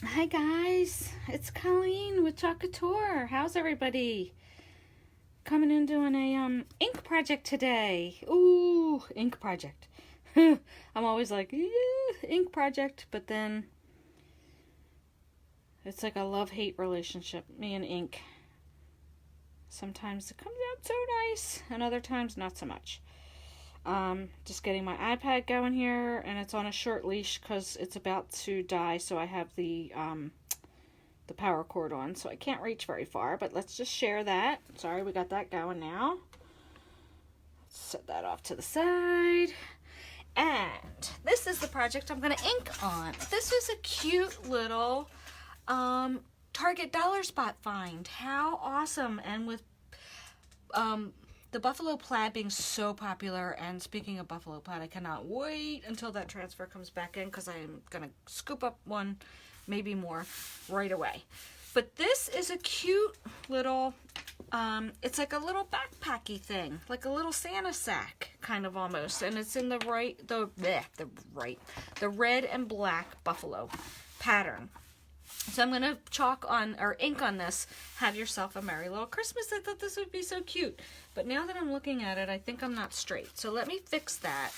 Hi guys, it's Colleen with Couture. How's everybody? Coming in doing a ink project today. Ooh, ink project. I'm always like, yeah, ink project, but then it's like a love-hate relationship, me and ink. Sometimes it comes out so nice, and other times not so much. Just getting my iPad going here, and it's on a short leash because it's about to die, so I have the power cord on, so I can't reach very far, but let's just share that. Sorry, we got that going now. Let's set that off to the side. And this is the project I'm going to ink on. This is a cute little Target dollar spot find. How awesome. And with the buffalo plaid being so popular, and speaking of buffalo plaid, I cannot wait until that transfer comes back in because I'm going to scoop up one, maybe more, right away. But this is a cute little, it's like a little backpacky thing, like a little Santa sack, kind of almost. And it's in the red and black buffalo pattern. So I'm going to chalk on, or ink on this, Have Yourself a Merry Little Christmas. I thought this would be so cute. But now that I'm looking at it, I think I'm not straight. So let me fix that.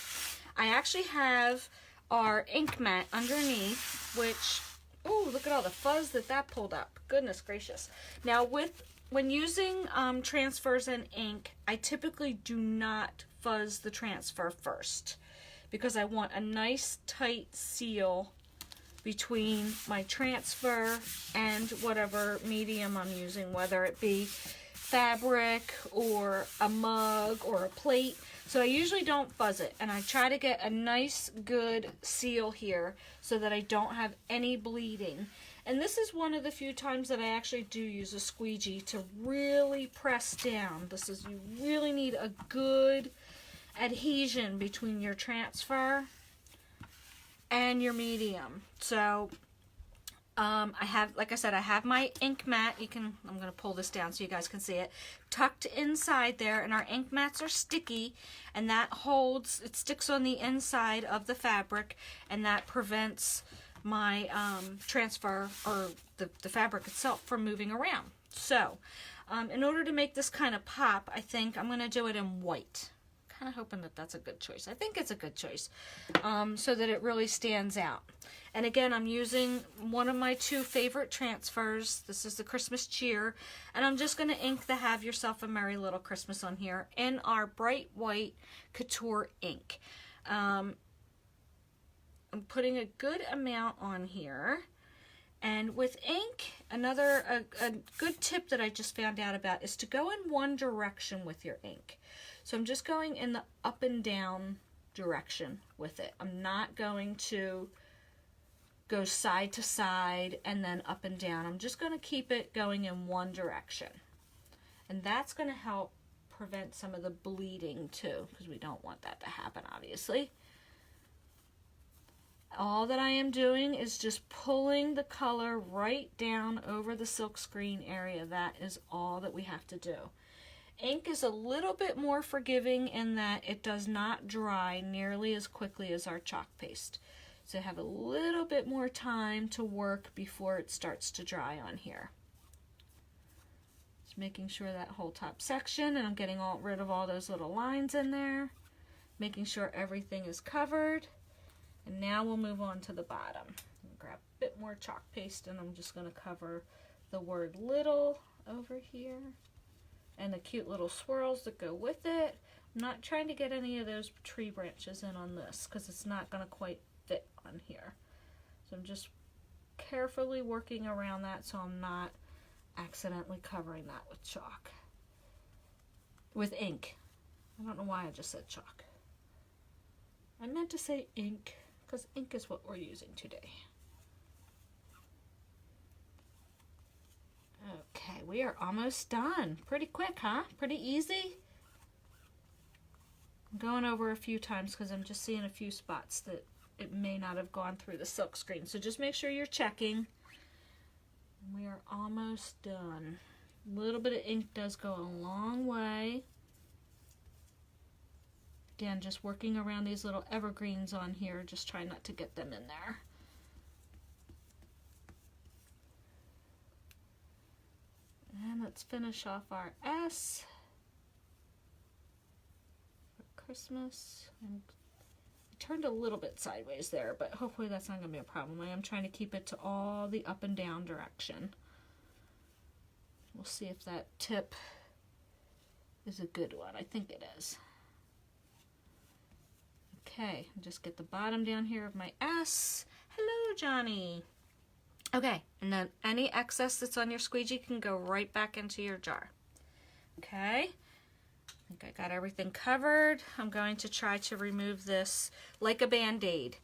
I actually have our ink mat underneath, which, ooh, look at all the fuzz that pulled up. Goodness gracious. Now when using transfers and ink, I typically do not fuzz the transfer first because I want a nice tight seal between my transfer and whatever medium I'm using, whether it be fabric or a mug or a plate. So I usually don't fuzz it, and I try to get a nice good seal here so that I don't have any bleeding. And this is one of the few times that I actually do use a squeegee to really press down. You really need a good adhesion between your transfer and your medium. So I have, like I said, I have my ink mat. I'm going to pull this down so you guys can see it, tucked inside there, and our ink mats are sticky, and that it sticks on the inside of the fabric, and that prevents my transfer, or the fabric itself, from moving around. So in order to make this kind of pop, I think I'm going to do it in white. Kind of hoping that that's a good choice. I think it's a good choice, so that it really stands out. And again, I'm using one of my two favorite transfers. This is the Christmas Cheer, and I'm just going to ink the Have Yourself a Merry Little Christmas on here in our bright white Couture ink. I'm putting a good amount on here. And with ink, a good tip that I just found out about is to go in one direction with your ink. So I'm just going in the up and down direction with it. I'm not going to go side to side and then up and down. I'm just going to keep it going in one direction. And that's going to help prevent some of the bleeding too, because we don't want that to happen, obviously. All that I am doing is just pulling the color right down over the silk screen area. That is all that we have to do. Ink is a little bit more forgiving in that it does not dry nearly as quickly as our chalk paste. So I have a little bit more time to work before it starts to dry on here. Just making sure that whole top section, and I'm getting rid of all those little lines in there, making sure everything is covered. And now we'll move on to the bottom. Grab a bit more chalk paste, and I'm just going to cover the word little over here and the cute little swirls that go with it. I'm not trying to get any of those tree branches in on this because it's not going to quite fit on here. So I'm just carefully working around that so I'm not accidentally covering that with chalk. With ink. I don't know why I just said chalk. I meant to say ink, because ink is what we're using today. Okay, we are almost done. Pretty quick, huh? Pretty easy. I'm going over a few times because I'm just seeing a few spots that it may not have gone through the silk screen. So just make sure you're checking. We are almost done. A little bit of ink does go a long way. Again, just working around these little evergreens on here, just try not to get them in there. let's finish off our S for Christmas. I turned a little bit sideways there, but hopefully that's not going to be a problem. I am trying to keep it to all the up and down direction. We'll see if that tip is a good one. I think it is. Okay, just get the bottom down here of my S. Hello, Johnny. Okay, and then any excess that's on your squeegee can go right back into your jar. Okay, I think I got everything covered. I'm going to try to remove this like a Band-Aid,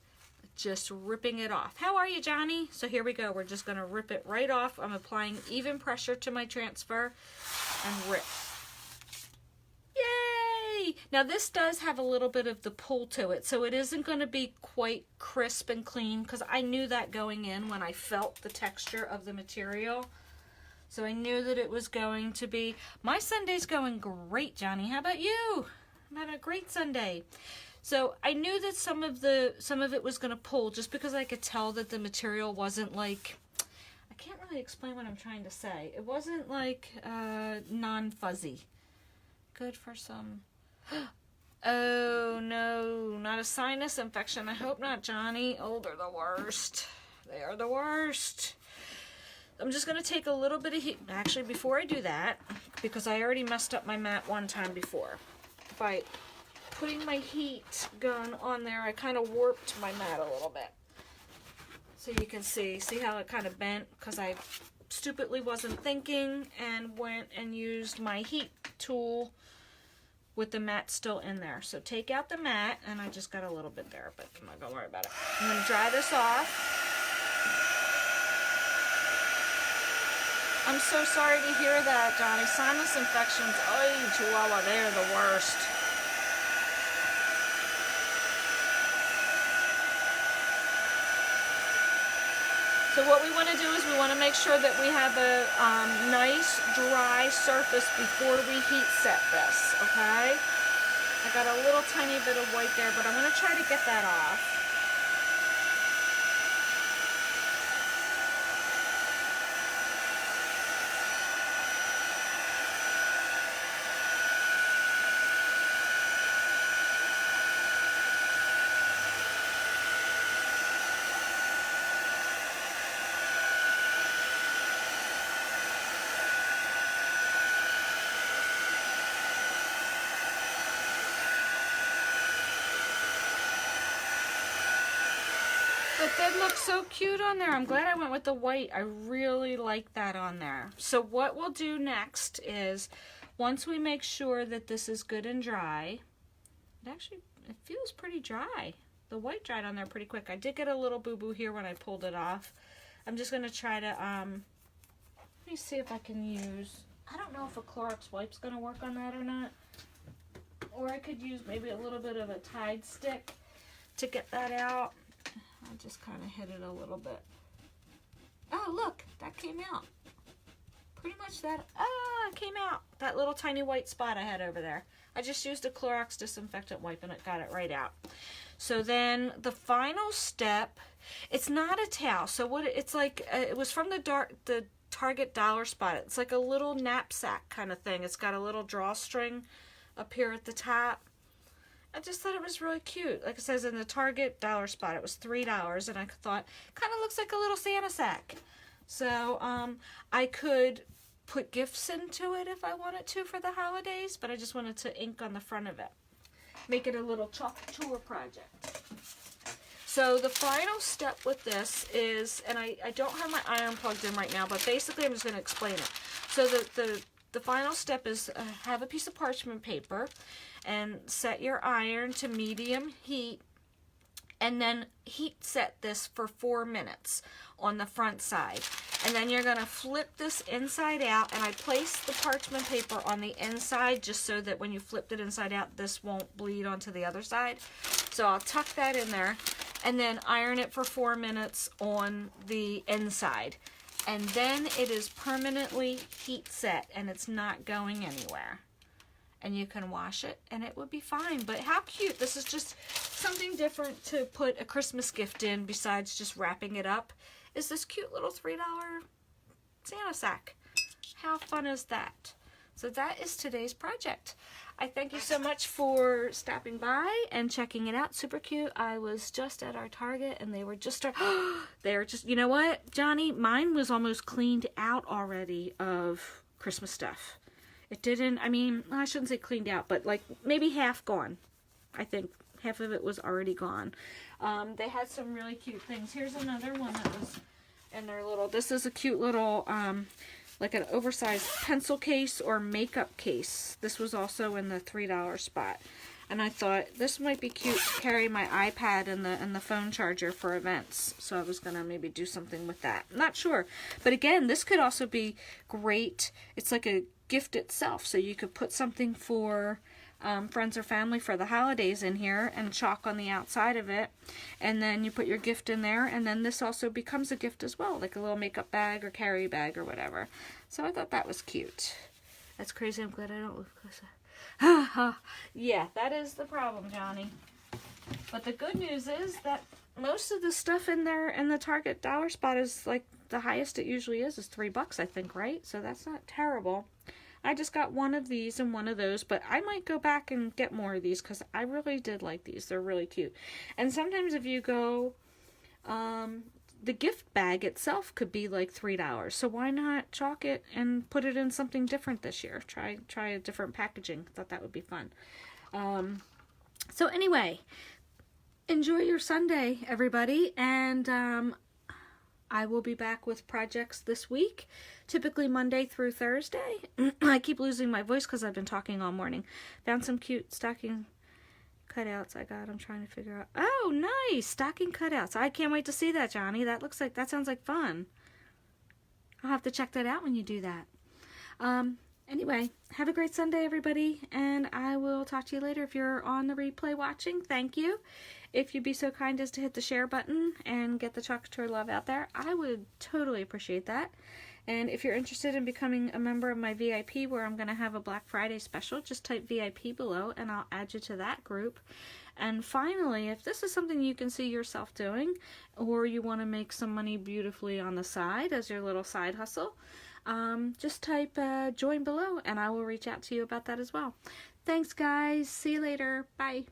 just ripping it off. How are you, Johnny? So here we go. We're just going to rip it right off. I'm applying even pressure to my transfer and rip. Yay! Now this does have a little bit of the pull to it, so it isn't going to be quite crisp and clean, because I knew that going in when I felt the texture of the material. So I knew that it was going to be... My Sunday's going great, Johnny. How about you? I'm having a great Sunday. So I knew that some of it was going to pull, just because I could tell that the material wasn't like... I can't really explain what I'm trying to say. It wasn't like non-fuzzy. Good for some... Oh no, not a sinus infection. I hope not, Johnny. Oh, they're the worst. They are the worst. I'm just going to take a little bit of heat. Actually, before I do that, because I already messed up my mat one time before, by putting my heat gun on there, I kind of warped my mat a little bit. So you can see how it kind of bent, because I stupidly wasn't thinking and went and used my heat tool with the mat still in there. So take out the mat, and I just got a little bit there, but I'm not going to worry about it. I'm going to dry this off. I'm so sorry to hear that, Johnny. Sinus infections, oh, Chihuahua, they are the worst. So what we want to do is we want to make sure that we have a nice dry surface before we heat set this, okay? I got a little tiny bit of white there, but I'm going to try to get that off. It did look so cute on there. I'm glad I went with the white. I really like that on there. So what we'll do next is, once we make sure that this is good and dry, it feels pretty dry. The white dried on there pretty quick. I did get a little boo-boo here when I pulled it off. I'm just going to try to, let me see if I can use, I don't know if a Clorox wipe's going to work on that or not. Or I could use maybe a little bit of a Tide stick to get that out. I just kind of hit it a little bit. Oh, look, that came out. Pretty much that, it came out. That little tiny white spot I had over there. I just used a Clorox disinfectant wipe and it got it right out. So then the final step, it's not a towel. So what it's like, it was from the Target dollar spot. It's like a little knapsack kind of thing. It's got a little drawstring up here at the top. I just thought it was really cute. Like it says in the Target dollar spot, it was $3, and I thought, kind of looks like a little Santa sack. So I could put gifts into it if I wanted to for the holidays, but I just wanted to ink on the front of it. Make it a little Couture project. So the final step with this is, and I don't have my iron plugged in right now, but basically I'm just going to explain it. So the final step is have a piece of parchment paper and set your iron to medium heat, and then heat set this for 4 minutes on the front side. And then you're going to flip this inside out, and I placed the parchment paper on the inside just so that when you flipped it inside out, this won't bleed onto the other side. So I'll tuck that in there and then iron it for 4 minutes on the inside. And then it is permanently heat set, and it's not going anywhere. And you can wash it, and it would be fine. But how cute. This is just something different to put a Christmas gift in besides just wrapping it up. Is this cute little $3 Santa sack. How fun is that? So that is today's project. I thank you so much for stopping by and checking it out. Super cute. I was just at our Target and they were just, you know what, Johnny? Mine was almost cleaned out already of Christmas stuff. It didn't, I mean, I shouldn't say cleaned out, but like maybe half gone. I think half of it was already gone. They had some really cute things. Here's another one that was in their little, this is a cute little, like an oversized pencil case or makeup case. This was also in the $3 spot. And I thought this might be cute to carry my iPad and the phone charger for events. So I was going to maybe do something with that. Not sure. But again, this could also be great. It's like a gift itself. So you could put something for friends or family for the holidays in here and chalk on the outside of it, and then you put your gift in there, and then this also becomes a gift as well, like a little makeup bag or carry bag or whatever. So I thought that was cute. That's crazy. I'm glad I don't live closer. Yeah, that is the problem, Johnny. But the good news is that most of the stuff in there in the Target dollar spot is like the highest it usually is $3, I think, right? So that's not terrible. I just got one of these and one of those, but I might go back and get more of these because I really did like these. They're really cute. And sometimes if you go, the gift bag itself could be like $3. So why not chalk it and put it in something different this year? Try a different packaging. Thought that would be fun. So anyway, enjoy your Sunday, everybody. And I will be back with projects this week, typically Monday through Thursday. I keep losing my voice because I've been talking all morning. Found some cute stocking cutouts I got. I'm trying to figure out. Oh, nice! Stocking cutouts. I can't wait to see that, Johnny. That sounds like fun. I'll have to check that out when you do that. Anyway, have a great Sunday, everybody, and I will talk to you later. If you're on the replay watching, thank you. If you'd be so kind as to hit the share button and get the Couture love out there, I would totally appreciate that. And if you're interested in becoming a member of my VIP, where I'm going to have a Black Friday special, just type VIP below and I'll add you to that group. And finally, if this is something you can see yourself doing, or you want to make some money beautifully on the side as your little side hustle, just type join below and I will reach out to you about that as well. Thanks, guys. See you later. Bye.